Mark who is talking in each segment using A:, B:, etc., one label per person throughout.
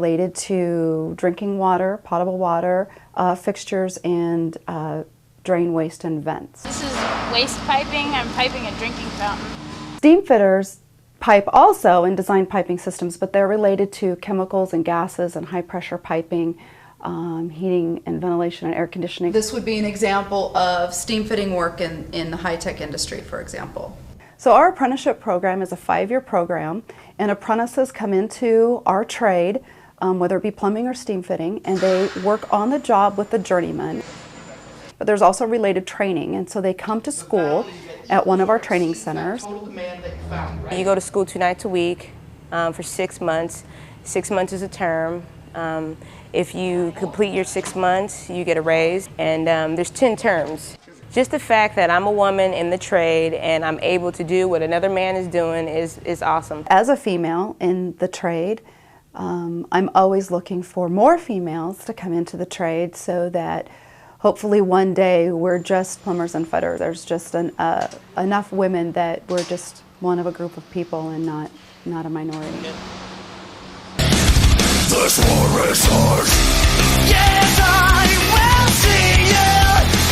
A: related to drinking water, potable water, fixtures, and drain waste and vents.
B: This is waste piping. I'm piping a drinking fountain.
A: Steamfitters pipe also and design piping systems, but they're related to chemicals and gases and high pressure piping, heating and ventilation and air conditioning.
C: This would be an example of steam fitting work in the high-tech industry, for example.
A: So our apprenticeship program is a 5-year program, and apprentices come into our trade, whether it be plumbing or steam fitting, and they work on the job with the journeyman. But there's also related training, and so they come to school at one of our training centers.
D: You go to school 2 nights a week for 6 months. 6 months is a term. If you complete your 6 months, you get a raise, and there's 10 terms. Just the fact that I'm a woman in the trade and I'm able to do what another man is doing is awesome.
A: As a female in the trade, I'm always looking for more females to come into the trade so that hopefully one day we're just plumbers and fitters. There's just enough women that we're just one of a group of people and not a minority.
E: This war is ours. Yes, I will see you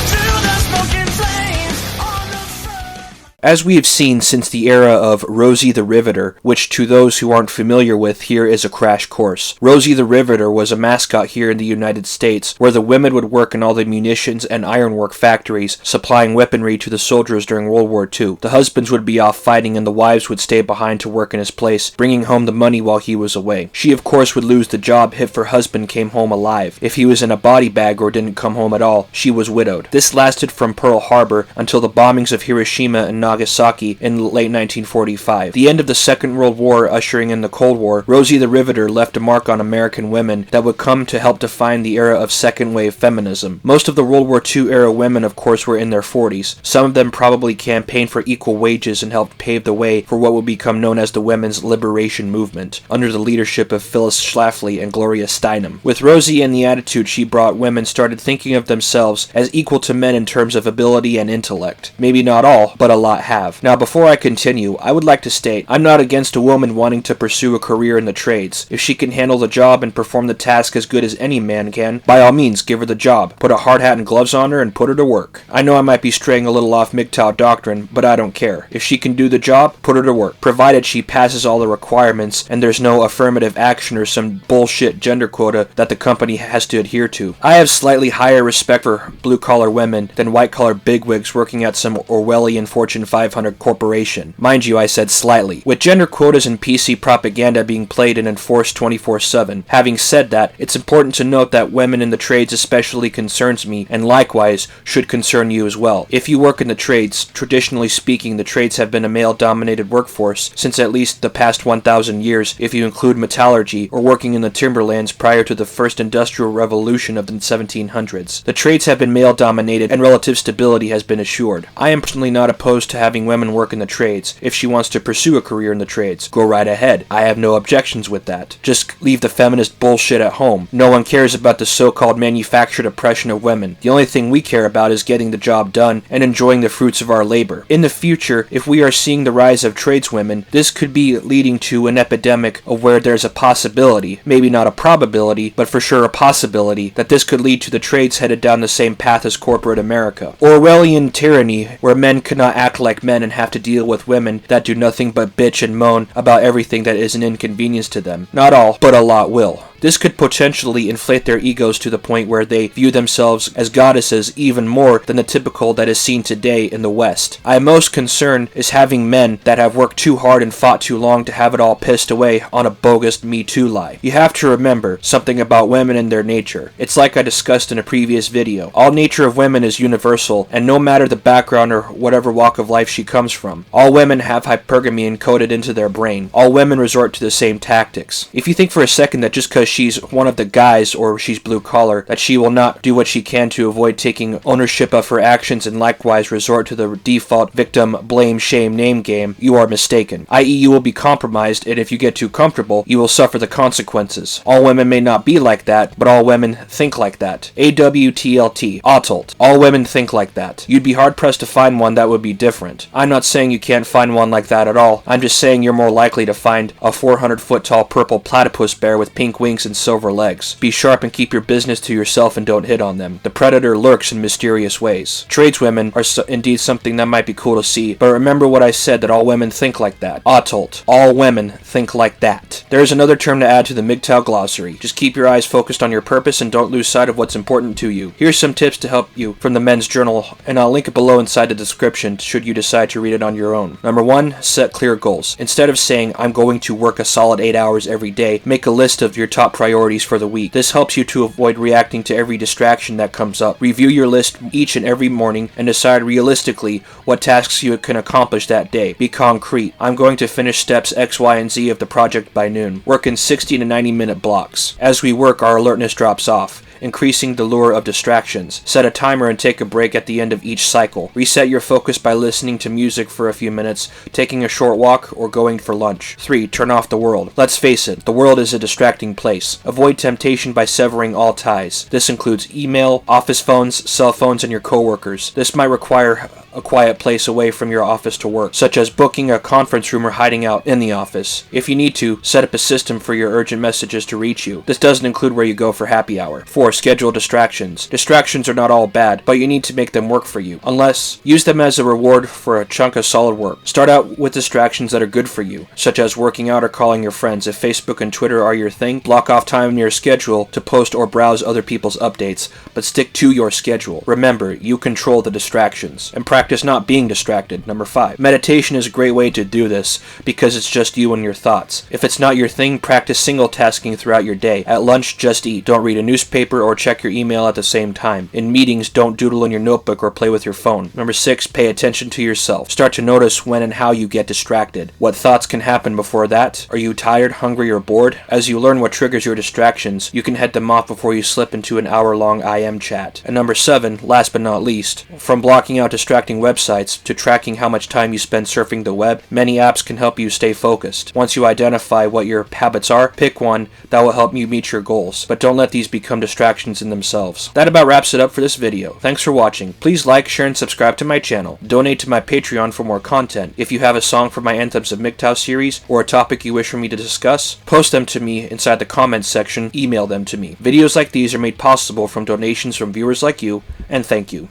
E: through the smoking flames on the sun.
F: As we have seen since the era of Rosie the Riviter, which to those who aren't familiar with, here is a crash course. Rosie the Riviter was a mascot here in the United States, where the women would work in all the munitions and ironwork factories, supplying weaponry to the soldiers during World War II. The husbands would be off fighting and the wives would stay behind to work in his place, bringing home the money while he was away. She of course would lose the job if her husband came home alive. If he was in a body bag or didn't come home at all, she was widowed. This lasted from Pearl Harbor until the bombings of Hiroshima and Nagasaki in late 1945. The end of the Second World War ushering in the Cold War, Rosie the Riveter left a mark on American women that would come to help define the era of second wave feminism. Most of the World War II era women of course were in their 40s. Some of them probably campaigned for equal wages and helped pave the way for what would become known as the women's liberation movement, under the leadership of Phyllis Schlafly and Gloria Steinem. With Rosie and the attitude she brought, women started thinking of themselves as equal to men in terms of ability and intellect. Maybe not all, but a lot have. Now before I continue, I would like to state, I'm not against a woman wanting to pursue a career in the trades. If she can handle the job and perform the task as good as any man can, by all means give her the job. Put a hard hat and gloves on her and put her to work. I know I might be straying a little off MGTOW doctrine, but I don't care. If she can do the job, put her to work, provided she passes all the requirements and there's no affirmative action or some bullshit gender quota that the company has to adhere to. I have slightly higher respect for blue-collar women than white-collar bigwigs working at some Orwellian Fortune 500 corporation. Mind you, I said slightly. With gender quotas and PC propaganda being played and enforced 24/7. Having said that, it's important to note that women in the trades especially concerns me, and likewise should concern you as well. If you work in the trades, traditionally speaking, the trades have been a male-dominated workforce since at least the past 1,000 years, if you include metallurgy or working in the timberlands prior to the first industrial revolution of the 1700s. The trades have been male-dominated and relative stability has been assured. I am personally not opposed to having women work in the trades. If she wants to pursue a career in the trades, go right ahead. I have no objections with that. Just leave the feminist bullshit at home. No one cares about the so-called manufactured oppression of women. The only thing we care about is getting the job done and enjoying the fruits of our labor. In the future, if we are seeing the rise of tradeswomen, this could be leading to an epidemic of where there's a possibility, maybe not a probability, but for sure a possibility, that this could lead to the trades headed down the same path as corporate America. Orwellian tyranny, where men could not act like men and have to deal with women that do nothing but bitch and moan about everything that is an inconvenience to them. Not all, but a lot will. This could potentially inflate their egos to the point where they view themselves as goddesses even more than the typical that is seen today in the West. I am most concerned is having men that have worked too hard and fought too long to have it all pissed away on a bogus Me Too lie. You have to remember something about women and their nature. It's like I discussed in a previous video. All nature of women is universal, and no matter the background or whatever walk of life she comes from. All women have hypergamy encoded into their brain. All women resort to the same tactics. If you think for a second that just because she's one of the guys or she's blue collar, that she will not do what she can to avoid taking ownership of her actions and likewise resort to the default victim blame shame name game, you are mistaken. I.e. you will be compromised, and if you get too comfortable, you will suffer the consequences. All women may not be like that, but all women think like that. AWTLT. Autolt. All women think like that. You'd be hard pressed to find one that would be different. I'm not saying you can't find one like that at all. I'm just saying you're more likely to find a 400-foot tall purple platypus bear with pink wings fangs and silver legs. Be sharp and keep your business to yourself and don't hit on them. The predator lurks in mysterious ways. Tradeswomen are indeed something that might be cool to see, but remember what I said, that all women think like that. Autolt. All women think like that. There is another term to add to the MGTOW glossary. Just keep your eyes focused on your purpose and don't lose sight of what's important to you. Here's some tips to help you from the Men's Journal, and I'll link it below inside the description should you decide to read it on your own. Number 1, set clear goals. Instead of saying, I'm going to work a solid 8 hours every day, make a list of your top priorities for the week. This helps you to avoid reacting to every distraction that comes up. Review your list each and every morning and decide realistically what tasks you can accomplish that day. Be concrete. I'm going to finish steps X, Y, and Z of the project by noon. Work in 60 to 90 minute blocks. As we work, our alertness drops off, increasing the lure of distractions. Set a timer and take a break at the end of each cycle. Reset your focus by listening to music for a few minutes, taking a short walk, or going for lunch. 3. Turn off the world. Let's face it, the world is a distracting place. Avoid temptation by severing all ties. This includes email, office phones, cell phones, and your coworkers. This might require a quiet place away from your office to work, such as booking a conference room or hiding out in the office. If you need to, set up a system for your urgent messages to reach you. This doesn't include where you go for happy hour. 4. Schedule distractions. Distractions are not all bad, but you need to make them work for you. Unless, use them as a reward for a chunk of solid work. Start out with distractions that are good for you, such as working out or calling your friends. If Facebook and Twitter are your thing, block off time in your schedule to post or browse other people's updates, but stick to your schedule. Remember, you control the distractions. And practice not being distracted. Number 5. Meditation is a great way to do this because it's just you and your thoughts. If it's not your thing, practice single tasking throughout your day. At lunch, just eat. Don't read a newspaper or check your email at the same time. In meetings, don't doodle in your notebook or play with your phone. Number 6. Pay attention to yourself. Start to notice when and how you get distracted. What thoughts can happen before that? Are you tired, hungry, or bored? As you learn what triggers your distractions, you can head them off before you slip into an hour-long IM chat. And number 7, last but not least, from blocking out distracting websites to tracking how much time you spend surfing the web, many apps can help you stay focused. Once you identify what your habits are, pick one that will help you meet your goals, but don't let these become distractions in themselves. That about wraps it up for this video. Thanks for watching. Please like, share, and subscribe to my channel. Donate to my Patreon for more content. If you have a song for my Anthems of MGTOW series or a topic you wish for me to discuss, post them to me inside the comments section, email them to me. Videos like these are made possible from donations from viewers like you, and thank you.